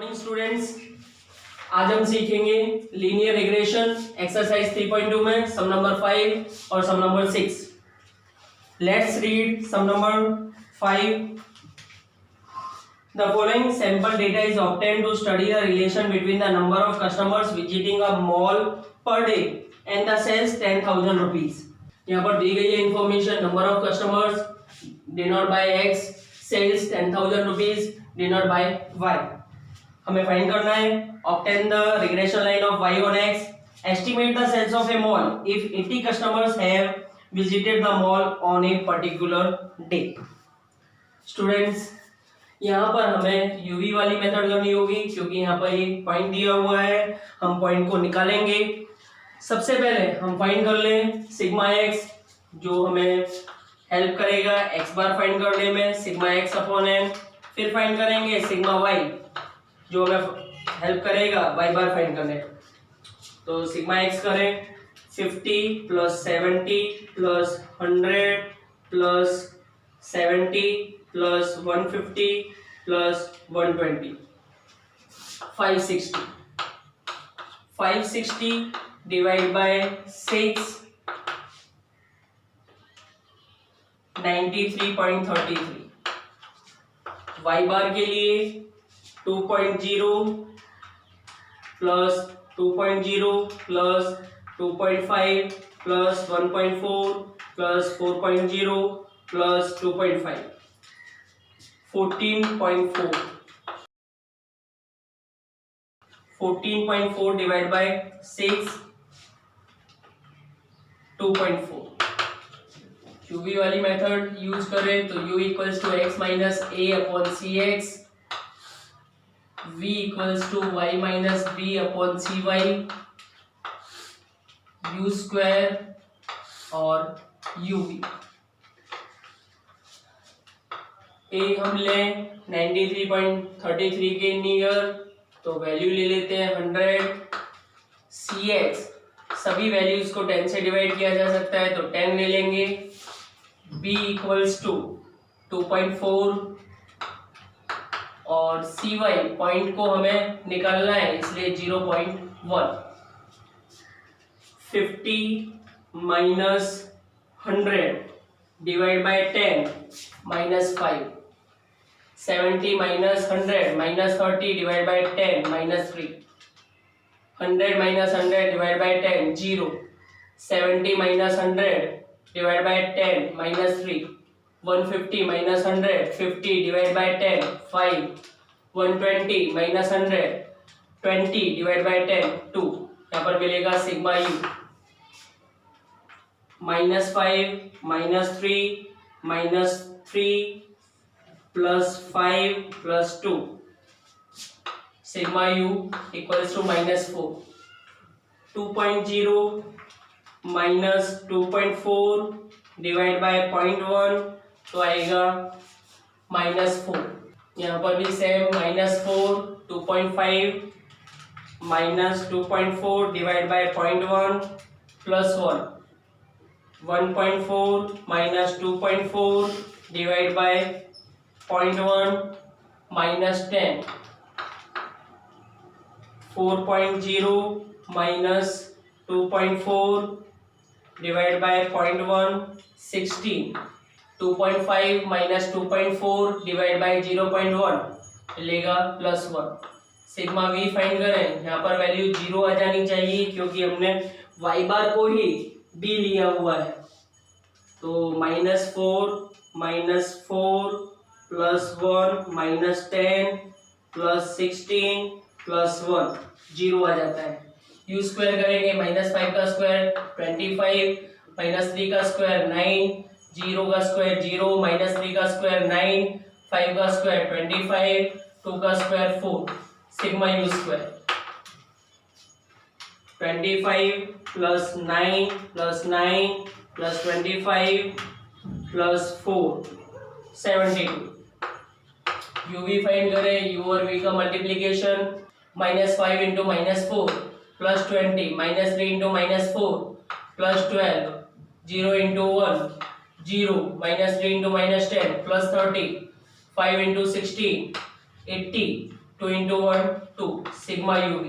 Morning students, आज हम सीखेंगे लीनियर रिग्रेशन एक्सरसाइज 3.2 में सम नंबर 5 और sum number 6। Let's read sum number 5। The following sample data is obtained to study the relation between the number of customers visiting a mall per day and the sales 10,000 rupees। यहाँ पर दी गई है information, number of customers denote by x, sales 10,000 rupees denote by y। हमें find करना है obtain the regression line of y on x, estimate the sales of a mall if 80 customers have visited the mall on a particular day। Students, यहाँ पर हमें UV वाली method करनी होगी क्योंकि यहाँ पर ये पॉइंट दिया हुआ है, हम पॉइंट को निकालेंगे। सबसे पहले हम फाइंड कर लें सिग्मा एक्स, जो हमें हेल्प करेगा एक्स बार फाइंड करने में, सिग्मा एक्स अपॉन एन। फिर फाइंड करेंगे सिग्मा वाई, जो हमें हेल्प करेगा वाई बार फाइंड करने। तो सिग्मा एक्स करें 50 plus 70 plus 100 plus 70 plus 150 plus 120, 560 divide by 6, 93.33। Y bar के लिए 2.0 plus 2.0 plus 2.5 plus 1.4 plus 4.0 plus 2.5, 14.4। 14.4 divide by 6, 2.4। UV वाली मेथड यूज करें तो u equals to X minus A upon C X, v equals to Y minus B upon C Y, U square और UV. A हम लें 93.33 के near, तो value ले लेते हैं 100। सी एक्स सभी वैल्यूज को 10 से डिवाइड किया जा सकता है तो 10 ले लेंगे। b इक्वल्स टू 2.4 और cy पॉइंट को हमें निकालना है इसलिए 0.1। 50 minus 100 divide by 10 minus 5, 70 minus 100 minus 30 divide by 10 minus 3, 100 minus 100 divide by 10 0, 70 minus 100 divide by 10 minus 3, 150 minus 100 50 divide by 10 5, 120 minus 100 20 divide by 10 2। यहाँ पर मिलेगा sigma u -5 -3 plus 5 plus 2, sigma u equals to -4। 2.0 minus 2.4 divide by 0.1 तो आएगा -4। यहाँ पर भी same -4, 2.5 minus 2.4 divide by 0.1 plus 1, 1.4 minus 2.4 divide by 0.1 minus 10, 4.0 minus 2.4 divide by 0.1 16, 2.5 minus 2.4 divide by 0.1 मिलेगा +1। Sigma we find करें, यहाँ पर वैल्यू 0 आ जानी चाहिए क्योंकि हमने वाई बार को ही b लिया हुआ है। तो -4 प्लस 1 माइनस 10 प्लस 16 प्लस 1 0 आ जाता है। यू स्क्वायर करेंगे -5 का स्क्वायर 25, -3 का स्क्वायर 9, 0 का स्क्वायर 0, -3 का स्क्वायर 9, 5 का स्क्वायर 25, 2 का square 4, sigma you square 25 plus 9 plus 9 plus 25 plus 4 72। UV find करें, यू और वी का multiplication -5 into -4 plus 20, -3 into -4 plus 12, 0 into 1 0, -3 into -10 plus 30, 5 into 16 80, 2 into 1 2 sigma uv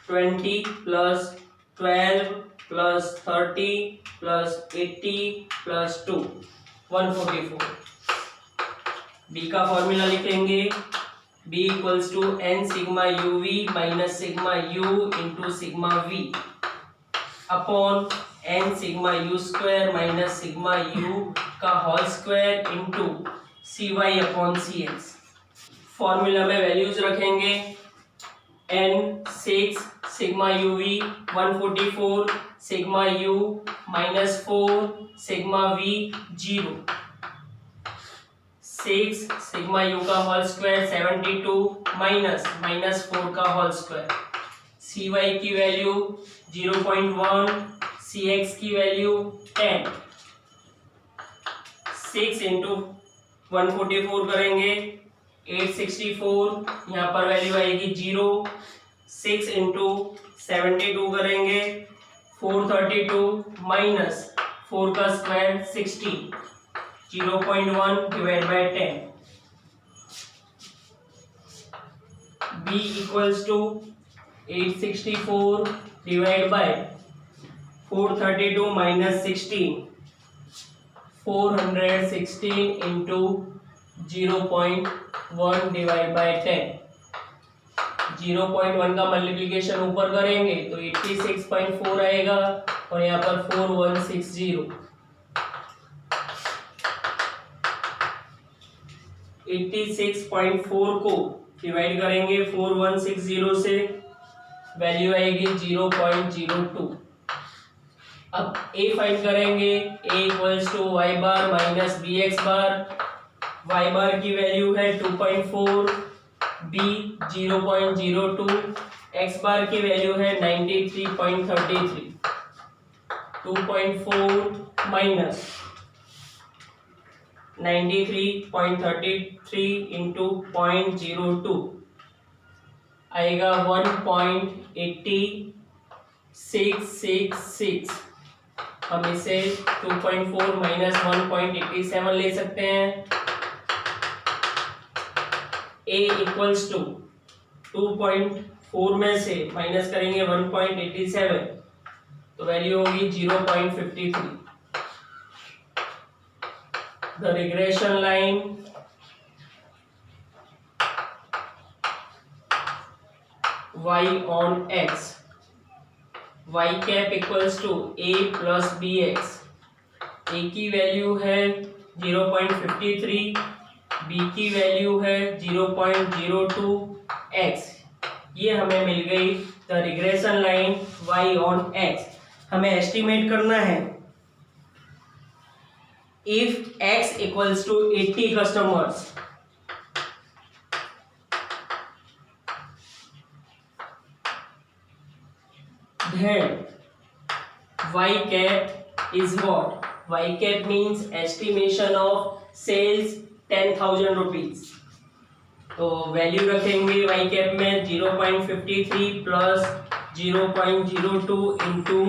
20 plus 12 plus 30 plus 80 plus 2 144। b का formula लिखेंगे b equals to n sigma uv minus sigma u into sigma v upon n sigma u square minus sigma u का whole square into cy upon cx। Formula में values रखेंगे n 6 sigma uv 144 sigma u minus 4 sigma v 0 6 sigma u का whole square 72 minus 4 का whole square cy की value 0.1 cx की value 10 6 into 144 करेंगे 864 यहाँ पर वैल्यू आएगी 0 6 इंटू 72 करेंगे 432 माइनस 4 का square 60 0.1 divide by 10 b equals to 864 divide by 432 minus 16 416 into 0.1 divide by 10 0.1 का मल्टीप्लिकेशन ऊपर करेंगे तो 86.4 आएगा और यहाँ पर 4160 86.4 को डिवाइड करेंगे 4160 से वैल्यू आएगी 0.02। अब a फाइंड करेंगे a equals to Y bar minus B x bar Y bar की वैल्यू है 2.4 b 0.02 x बार की वैल्यू है 93.33 2.4 माइनस 93.33 इंटू 0.02 आएगा 1.8666। हम इसे 2.4 माइनस 1.87 ले सकते हैं। a इक्वल्स टू 2.4 में से माइनस करेंगे 1.87 तो वैल्यू होगी 0.53। The regression line y on x y cap equals to a plus bx a की वैल्यू है 0.53 b की वैल्यू है 0.02 x ये हमें मिल गई। The regression line y on x हमें एस्टिमेट करना है if x equals to 80 customers then y cap is what? Y cap means estimation of sales 10,000 rupees। तो वैल्यू रखेंगे y cap में 0.53 प्लस 0.02 इंटू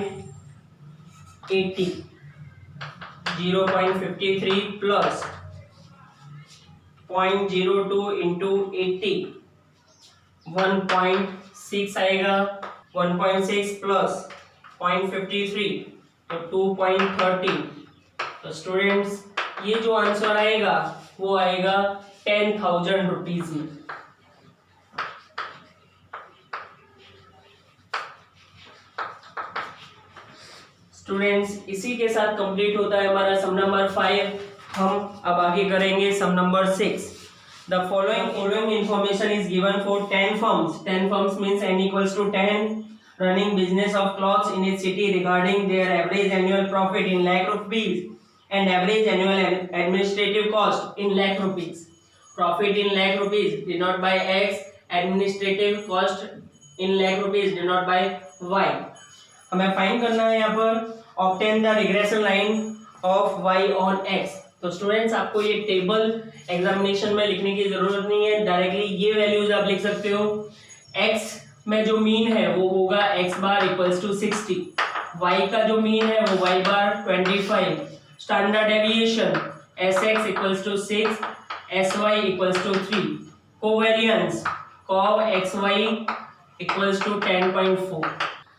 80 0.53 प्लस 0.02 इंटू 80 1.6 आएगा 1.6 plus 0.53 तो 2.13। तो students ये जो आंसर आएगा वो आएगा 10,000 रुपीज में। स्टूडेंट्स इसी के साथ कंप्लीट होता है हमारा सम नंबर 5। हम अब आगे करेंगे sum number 6। The following information is given for 10 firms। 10 firms means n equals to 10 running business of clothes in a city regarding their average annual profit in lakh rupees and average annual administrative cost in lakh rupees। Profit in lakh rupees denoted by x, administrative cost in lakh rupees denoted by y। हमें find करना है यहाँ पर obtain the regression line of y on x। तो students आपको ये table examination में लिखने की जरूरत नहीं है, डायरेक्टली ये वैल्यूज आप लिख सकते हो। x में जो मीन है वो होगा x bar equals to 60, y का जो मीन है वो y bar 25, standard deviation sx equals to 6, sy equals to 3। Covariance cov xy equals to 10.4।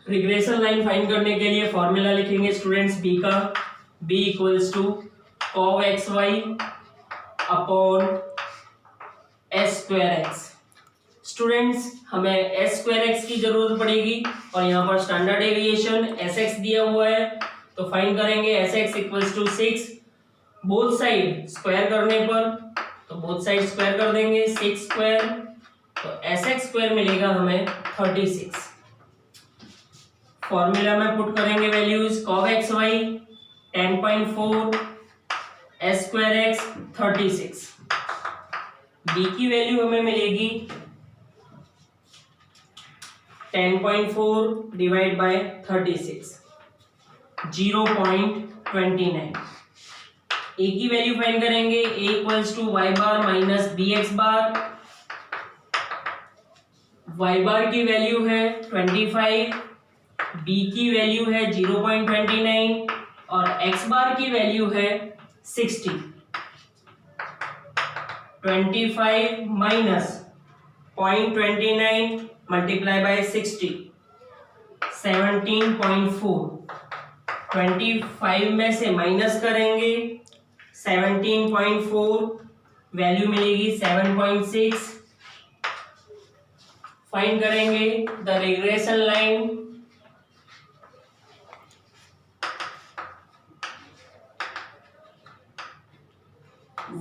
Regression line find करने के लिए फॉर्मूला लिखेंगे स्टूडेंट्स b का, b equals to cov xy upon s square x। Students हमें s square x की जरूरत पड़ेगी और यहाँ पर स्टैंडर्ड डेविएशन sx दिया हुआ है, तो फाइंड करेंगे sx equals to 6। Both side square करने पर, तो बोथ साइड स्क्वायर कर देंगे, 6 स्क्वायर, तो sx स्क्वायर मिलेगा हमें 36। फॉर्मूला में पुट करेंगे values, cov xy 10.4, s square x 36। b की वैल्यू हमें मिलेगी 10.4 डिवाइड बाय 36, 0.29। a की वैल्यू फाइंड करेंगे, a equals to y bar minus B x bar. y bar की वैल्यू है 25, b की वैल्यू है 0.29 और x बार की वैल्यू है 60। 25 माइनस 0.29 मल्टीप्लाई बाय 60, 17.4। 25 में से माइनस करेंगे 17.4, वैल्यू मिलेगी 7.6। फाइंड करेंगे the regression line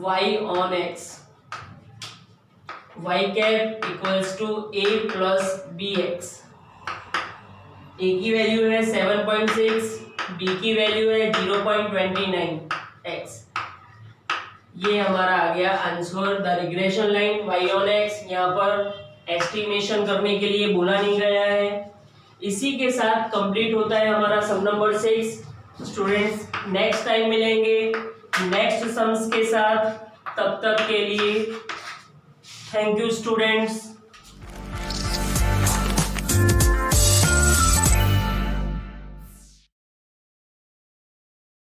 y on x, y cap equals to a plus b x. a की वैल्यू है 7.6, b की वैल्यू है 0.29x। ये हमारा आ गया answer. The regression line y on x यहाँ पर एस्टिमेशन करने के लिए बोला नहीं गया है। इसी के साथ कंप्लीट होता है हमारा सम नंबर 6। स्टूडेंट्स नेक्स्ट टाइम मिलेंगे नेक्स्ट सम्स के साथ, तब तक के लिए थैंक यू स्टूडेंट्स।